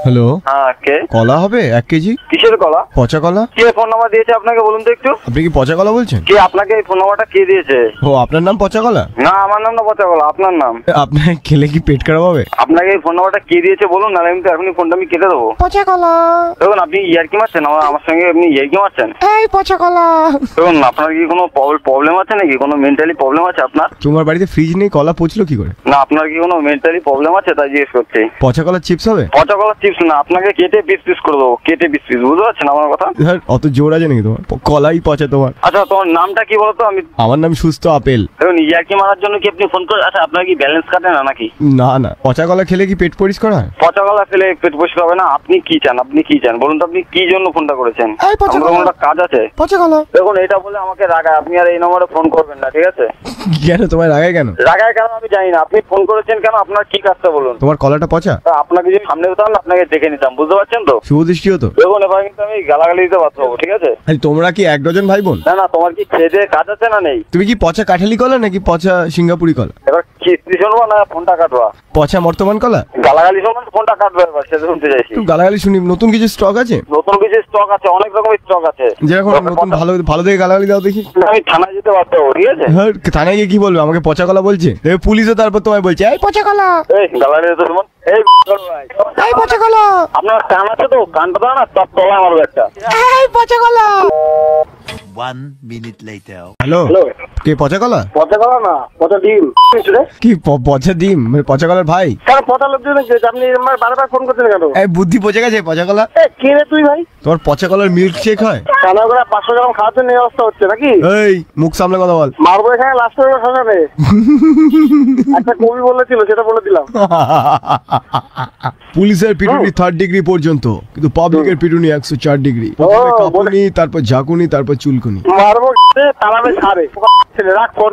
Hello, হ্যাঁ কে? কলা হবে 1 কেজি। কিসের কলা? পচা কলা। কে ফোন নাম্বার দিয়েছে আপনাকে বলুন তো একটু? আপনি কি পচা কলা বলছেন? কে আপনাকে এই ফোন নাম্বারটা কে দিয়েছে? ও, আপনার নাম পচা কলা? না, আমার নাম না পচা কলা, আপনার নাম। আপনার খেলে কি পেট খারাপ হবে? আপনাকে এই ফোন নাম্বারটা কে দিয়েছে বলুন, না আমি তো এখনই ফোনটা আমি কেটে দেবো। পচা কলা। দেখুন আপনি ইয়ার্কি মারছেন, আমার সঙ্গে আপনি ইয়ার্কি মারছেন। এই পচা কলা। দেখুন আপনার কি কোনো প্রবলেম আছে নাকি? কোনো মেন্টালি প্রবলেম আছে আপনার? তোমার বাড়িতে ফ্রিজ নেই, কলা পচলো কি করে? না, আপনার কি কোনো মেন্টালি প্রবলেম আছে তাই জিজ্ঞেস করছি। পচা কলার চিপস হবে? পচা কলার চিপস না, আপনাকে কেটে পিস পিস করে দেবো, কেটে পিস পিস। বুঝতে পারছেন আমার কথা? অত জোর আছে নাকি তোমার? কলাই পচা তোমার। আচ্ছা তোমার নামটা কি বলতো? আমার নাম সুস্থ আপেল। দেখুন ইয়ার্কি মারার জন্য কি আপনি ফোন করে? আচ্ছা আপনার কি ব্যালেন্স কাটে না নাকি? না না, পচা কলা খেলে কি পেট পরিষ্কার হয়? পচা কলা খেলে পেট পরিষ্কার হবে না? আপনি কি চান বলুন তো, আপনি কি জন্য ফোনটা করেছেন? আমার কাজ আছে। পচা কলা। দেখুন এটা বলে আমাকে রাগায়, আপনি আর এই নম্বরে ফোন করবেন না, ঠিক আছে? কেন তোমার রাগায় কেন? রাগায় কেন আমি জানি না, আপনি ফোন করেছেন কেন? আপনার কি কাজটা বলুন? তোমার কলাটা পচা? আপনাকে যদি সামনে হতাম না, আপনাকে দেখে নিতাম, বুঝতে পারছেন তো? শুভ দৃষ্টি হতো। দেখুন এবার কিন্তু আমি গালাগালি দিতে বাধ্য হবো, ঠিক আছে? তোমরা কি 1 ডজন ভাই বোন? না না, তোমার কি খেয়ে দিয়ে কাজ আছে না নেই? তুমি কি পচা কাঠালি কলা নাকি পচা সিঙ্গাপুরি কলা? এবার কিস্তি শুনবো না ফোনটা কাটবা? পচা বর্তমান কলা। গালাগালি শুনবেন ফোনটা কাটবে, এবার সেটা শুনতে চাইছি। একটু গালাগালি শুনি। নতুন কিছু স্টক আছে? নতুন কিছু স্টক আছে, অনেক রকমের স্টক আছে। যেরকম নতুন ভালো ভালো দেখে গালাগালি দাও দেখি। আমি থানায় যেতে বাধ্য হবো, ঠিক আছে? হ্যাঁ, থানায় গিয়ে কি বলবে? আমাকে পচা কলা বলছে। পুলিশও তারপর তোমায় বলছে এই পচা কলা। এই গালাগালি তো শুনুন। এই এই পচা কলা। আপনার কান আছে তো? কানটা দাও না, তপ তলা আমার একটা। এই পচা কলা। 1 minute later. হ্যালো, কে পচা কলা? পচা কলা না, পচা ডিম। কি পচা ডিম? পচা কলার ভাই? কারণ পচা লোকজন আপনি বারবার ফোন করছেন কেন? এই বুদ্ধি পচে গেছে পচা কলা। কে রে তুই ভাই? তোমার পচা কলার মিল্ক শেক হয়? কানা করে 500 গ্রাম খাওয়াতে নিয়ে অবস্থা হচ্ছে নাকি? এই মুখ সামলে কথা বল। মারবো এখানে লাস্ট করে শ্মশানে। একটা কবি বলেছিল, সেটা বলে দিলাম। পুলিশের পিটুনি 3rd ডিগ্রি পর্যন্ত, কিন্তু পাবলিকের পিটুনি 104 ডিগ্রি। প্রথমে কাঁপুনি, তারপর ঝাঁকুনি, তারপর চুলকুনি। মারবো তালাবে ছাড়ে। রাখ ফোন।